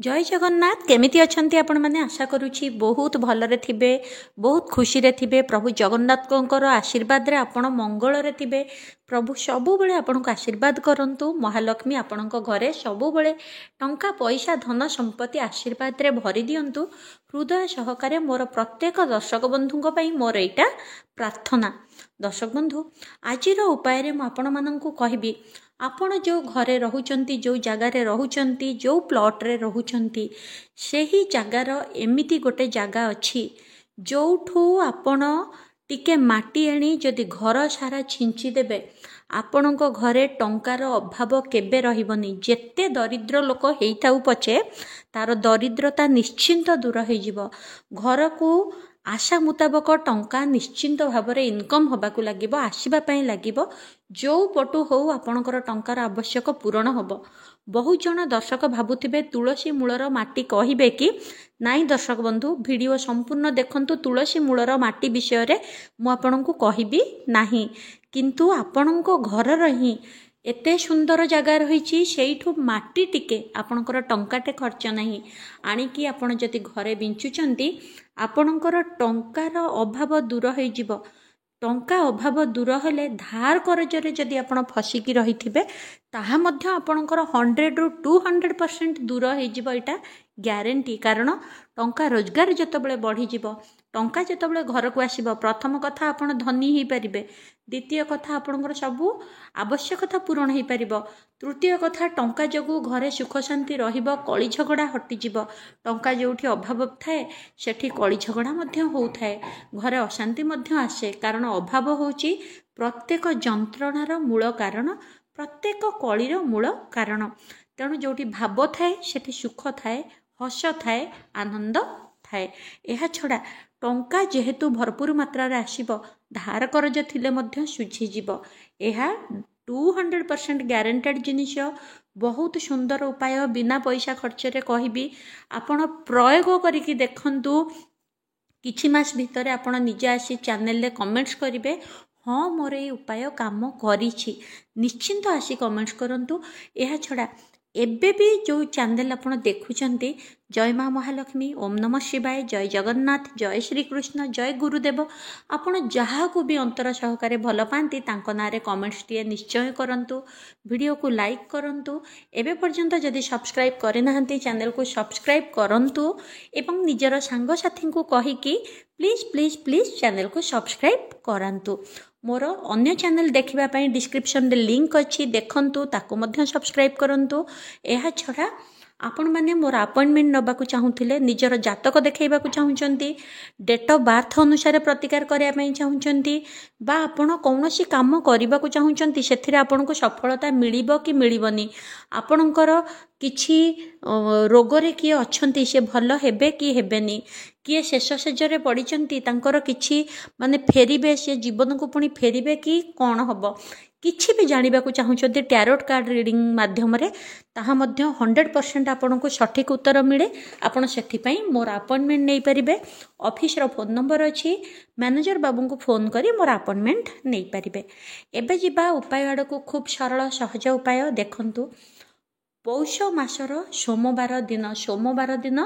जय जगन्नाथ केमिति अछंती आपण माने आशा करूची बहुत भलरे थिबे बहुत खुशी रे थिबे प्रभु जगन्नाथଙ୍କର आशीर्वाद रे आपण मंगल रे थिबे प्रभु सबु बेले आपनको आशीर्वाद करंतु महालक्ष्मी आपणको घरे सबु बेले टंका पैसा धन संपत्ति आशीर्वाद रे भरि दियंतु हृदय सहकारे मोर प्रत्येक दर्शक बंधुଙ୍କ ପାଇଁ मोर एटा प्रार्थना। दर्शक बंधु आजिर उपाय रे म आपण माननकु कहबी आपण जो घरे रहुचंती जो जगार रहुचंती जो प्लॉट रे रहुचंती सेही जगार एमिति गोटे जगह अच्छी जोठू आपण टिके माटी आनी जदि घर सारा छिंची देबे आपणको घरे टंकार अभाव केबे रहिबनी। जेते दरिद्र लोक हेइथाउ पछे तार दरिद्रता निश्चिंत दूर हो जिवो। घर को आशा मुताबक टंका निश्चिंत भाव में इनकम होबाकू लागिबो आसीबा पई लागिबो। जो पटु हो आपणकर टंकार आवश्यक पूरण होबो। बहुत जन दर्शक भाबुथिबे तुलसी मूलर माटी कहिबे कि नाई। दर्शक बंधु वीडियो संपूर्ण देखंतु तुलसी मूलर माटी विषय रे मु आपनकू कहिबी नाही, किंतु आपणको घरर ही एते सुंदर जगह रही सेठू माटी टिके आपणकर टंकाटे खर्च नहीं आनिकी आपण जदि घरे बिंचुचंती आपणकर टंकार अभाव दूर हो जिवो। टंका अभाव दूर हेले धार करजरे जदि आपण फसिकी रहिथिबे ताहा मध्य आपणकर 100 ରୁ 200% दूर हो जिवो। एटा ग्यारंटी। कारण टंका रोजगार जतबेले बढ़ी जिवो टंका जतबेले घर को आसीबो प्रथम कथा आपण धनी ही परिबे, द्वितीय कथा आपणकर सबु आवश्यकता पूरण हो पारिबो, तृतीय कथा टंका जगु घरे सुख शांति रहिबो, कली झगड़ा हटि जिवो। टंका जोठी अभाव थाए सेठी कली झगड़ा मध्य होउथाए, घरे अशांति मध्य आसे। कारण अभाव होउची प्रत्येक जंत्रणार मूल कारण, प्रत्येक कलीर मूल कारण। तेणु जोठी भाव थाए सेठी सुख थाए, हस थाए, आनंद थाए। एहा छड़ा टंका जेहेतु भरपूर मात्रा रे आसीबो धार करज थिले मध्य सुझी जिवो। एहा 200% ग्यारंटेड जिनिस। बहुत सुंदर उपाय बिना पैसा खर्च रे कहबी आपण प्रयोग करिकि देखंतु। किछि मास भितरे आपण निजे आसी चैनल रे कमेंट्स करिवे हाँ मोर ये उपाय काम करिछि। निश्चिंत आसी कमेंट्स करंतु। एहा छड़ा एबे भी जो चैनल आपण देखुचंती जय माँ महालक्ष्मी, ओम नमः शिवाय, जय जगन्नाथ, जय श्री कृष्ण, जय गुरुदेव, आपण जहाँ को भी अंतर सहकारे भल पाती तांको नारे कमेंट्स टिए निश्चय करंतु। वीडियो को लाइक करंतु। एबे पर्यंत जदि सब्सक्राइब करे नाहंती चैनल को सब्सक्राइब करंतु एवं निजर सांग साथी को कहि कि प्लीज प्लीज प्लीज चैनल को सब्सक्राइब करंतु। मोर अन्य चैनल देखिबा पई डिस्क्रिप्शन रे लिंक अछि देखंतु, ताको मध्य सब्सक्राइब करंतु। एहा छड़ा आपण माने मोर अपॉइंटमेंट नबाकू चाहुथिले, निजर जातक देखैबाकू चाहुचंती, डेट ऑफ बर्थ अनुसार प्रतिकार करिया पई चाहुचंती, बा आपण कौनसी काम करिबाकू चाहुचंती सेथिरे आपनको सफलता मिलिबो कि मिलिबनी, आपणकर किछि रोगरे किए अछंती से भल हेबे कि हेबेनी, किए शेष सेजरे पड़िचंती तांकर किछि माने फेरिबे से जीवन को पुणी फेरिबे कि कौन हबो किछि भी जानिबाकू चाहुचंती टैरोट कार्ड रीडिंग माध्यम रे ताहा मध्य 100% आपनको सठिक उत्तर मिले। आपण सेठी पई मोर अपॉइंटमेंट नै परिबे। ऑफिस रो फोन नंबर अछि, मैनेजर बाबू को फोन करी मोर अपॉइंटमेंट नै परिबे। एबे जिबा उपाय आडको खूब सरल सहज उपाय देखंतु। पौष मासर सोमवार दिन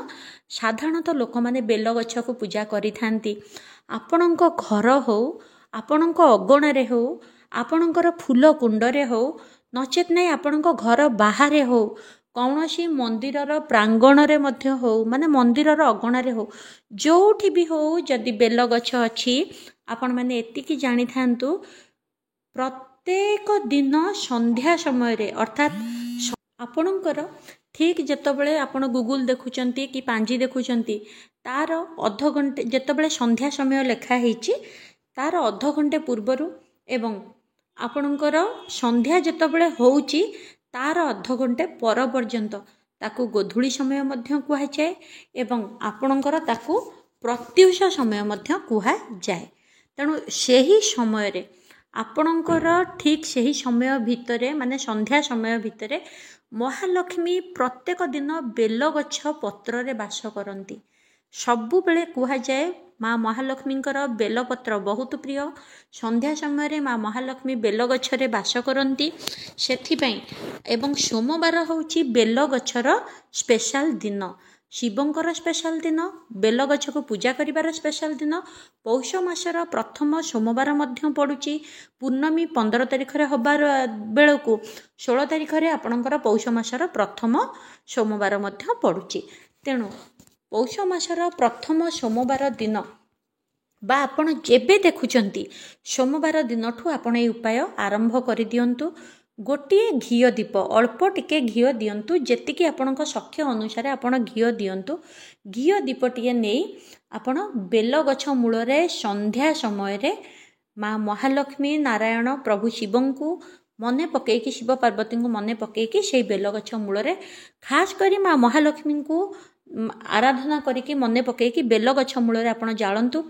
साधारणतः लोक माने बेल गछ को पूजा करि थांती। आपणको घर हो, आपणको अगणारे हो, आपणकर फूल कुंडरे हो, नचेत नहीं आपणको घर बाहरे हो, कौनसी मंदिरर प्रांगण रे मध्य हो, माने मंदिरर अगणारे हो, जोठी भी हो जदि बेल गछ अछि आपण माने एतिकी जानि थांतु प्रत्येक दिन संध्या समय रे अर्थात आपणकर ठीक जेतबेले आपण गूगल देखुचंती कि पांजी देखुचंती तार अध घंटे जेतबेले संध्या समय लेखा हेची तार अध घंटे पूर्वरु एवं आपणकर संध्या जेतबेले होउची तार अध घंटे पर पर्यंत ताकू गोधुली समय मध्य कुहा जाए एवं आपणकर ताकू प्रत्युष समय मध्य कुहा जाए। तेणु सेही समय रे आपणकर ठीक सेही समय भितरे माने संध्या समय भितरे महालक्ष्मी प्रत्येक दिन बेल गछ पत्र रे बास करती। सबु बेले कुहा जाए माँ महालक्ष्मीଙ୍କର बेलपत्र बहुत प्रिय। संध्या समय माँ महालक्ष्मी बेल गछरे बास करती सेथिपाई एवं सोमवार होउची बेल गछर स्पेशल दिन, शिवंकर स्पेशल दिन, बेल गछ को पूजा करिवार स्पेशल दिन। पौष मासर प्रथम सोमवार मध्य पड़ुची। पूर्णमी 15 तारिख हबार बेलू 16 तारिख आपणकर पौष मासर प्रथम सोमवार मध्य पड़ुची। तेणु पौष मासर प्रथम सोमवार दिन बा आपण जेबे देखुचंती सोमवार दिन ठू आपण ए उपाय आरंभ कर दियंतु। गोटिए घीओ दीप अल्प टिके घीओ दियंतु, जेतिकी आपणक सख्य अनुसार आपण घीओ दियंतु। घीओ दीपटिए नहीं आपण बेल गछ मूलरे संध्या समय रे माँ महालक्ष्मी नारायण प्रभु शिवं को मने पकईकी, शिव पार्वती को मने पकईकी से बेल गछ मूलरे खास करी माँ महालक्ष्मी को आराधना करिकी मने पकईकी बेल गछ मूलरे आपण जाळंतु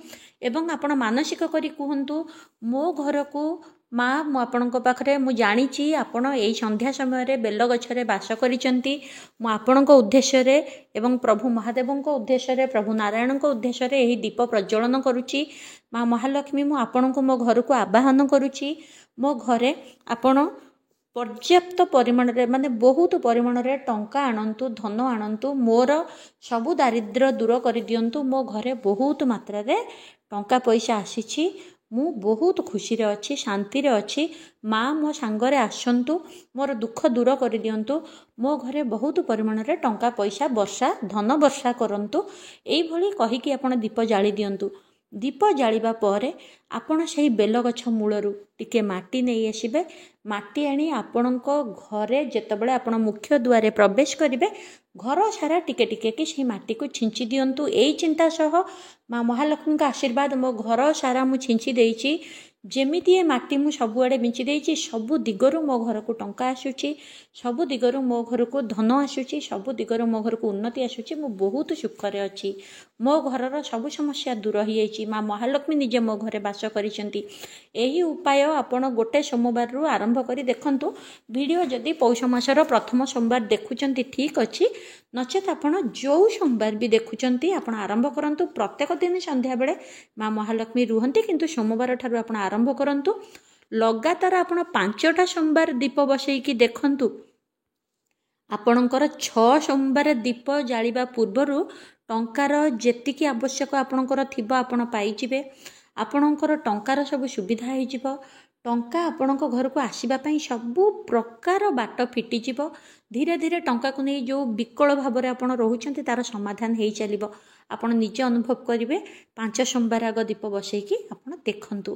एवं आपण मानसिक करी कहंतु मो घर को माँ मु आपणक पाखरे मु जानिची आपण एई संध्या समय रे बेल गछरे बास करिसंती। मु आपणक उद्देश्य रे एवं प्रभु महादेवंक उद्देश्य रे प्रभु नारायणक उद्देश्य रे एही दीप प्रज्वलन करूची। माँ महालक्ष्मी मु आपणक मो घर को आवाहन करूची। मो घरे आपण पर्याप्त परिमाण रे माने बहुत परिमाण रे टंका आणंतु, धन आणंतु, मोर सबु दारिद्र्य दूर कर दियंतु। मो घरे बहुत मात्रा रे टंका पैसा आसीची, मु बहुत खुशी रे अच्छी, शांति रे अच्छी। माँ मो सांगरे आसंतु, मोर दुख दूर कर दियंतु। मो घरे बहुत परिमाण रे टंका पैसा वर्षा धन वर्षा करंतु। एई भली कहि कि आपण दीप जाली दियंतु। दीप जालिबा परे आपण सेही बेल गछ मूलरू टिके माटी नहीं आसिबे। माटी आनी आपणक घरे जेतबेले आपण मुख्य द्वारे प्रवेश करिवे घर सारा टिके टिके कि से माटी को छिंची दियंतु। एई चिंता सह माँ महालक्ष्मी का आशीर्वाद मो घर सारा मु छिंची देइची। जेमिति ए माटी मु सबुआड़े बिंची देइची, सबु दिगरु मो घर को टंका आसुची, सबु दिगरु मो घर को धन आसुची, सबु दिगरु मो घर को उन्नति आसुची। मु बहुत सुखरे अच्छी। मो घरर सबु समस्या दूर हो जाइची। माँ महालक्ष्मी निजे मो घरे बास करिसंती। एही उपाय आपण गोटे सोमवार रु आरंभ करी देखंतु। वीडियो जदि पौष मासर प्रथम सोमवार देखुचंती ठीक अछि, नचेत आपण जो सोमवार भी देखुचंती आपण आरंभ करंतु। प्रत्येक दिन संध्या बेले माँ महालक्ष्मी रुहंती, किंतु सोमवार ठारु आपण आरंभ करंतु। लगातार आपण 5टा सोमवार दीप बसैकी देखंतु। आपणकर 6 सोमवार दीप जालिबा पूर्वरु टंकार जेतिकी आवश्यक आपणकर थिबा आपण पाइजिबे। आपणकर टंकार सब सुविधा होइजिबो। टंका आपणक घर को आसीबा पई सबु प्रकार बाट फिटी जिवो। धीरे धीरे टंका को नहीं जो विकल भाव रे आपण रहुचंती तार समाधान हेई चलिबो। आपण निजे अनुभव करिवे। 5 सोमवार आग दीप बसैकी आपण देखंतु।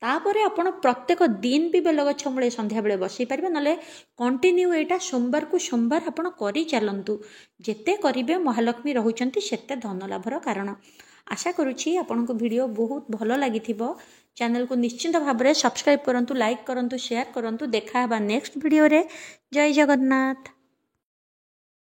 तापरे आपण प्रत्येक दिन भी बेलगछ मूले संध्या बेले बसई पारिबे, नले कंटिन्यू एटा सोमवार को सोमवार आपण करी चलंतु। जेते करिवे महालक्ष्मी रहुचंती सेते धन लाभर कारण। आशा करुछि आपनको वीडियो बहुत भलो लागिथिबो। चैनल को निश्चिंत भाव में सब्सक्राइब करंतु, लाइक करंतु, शेयर करंतु। देखा बा नेक्स्ट वीडियो रे। जय जगन्नाथ।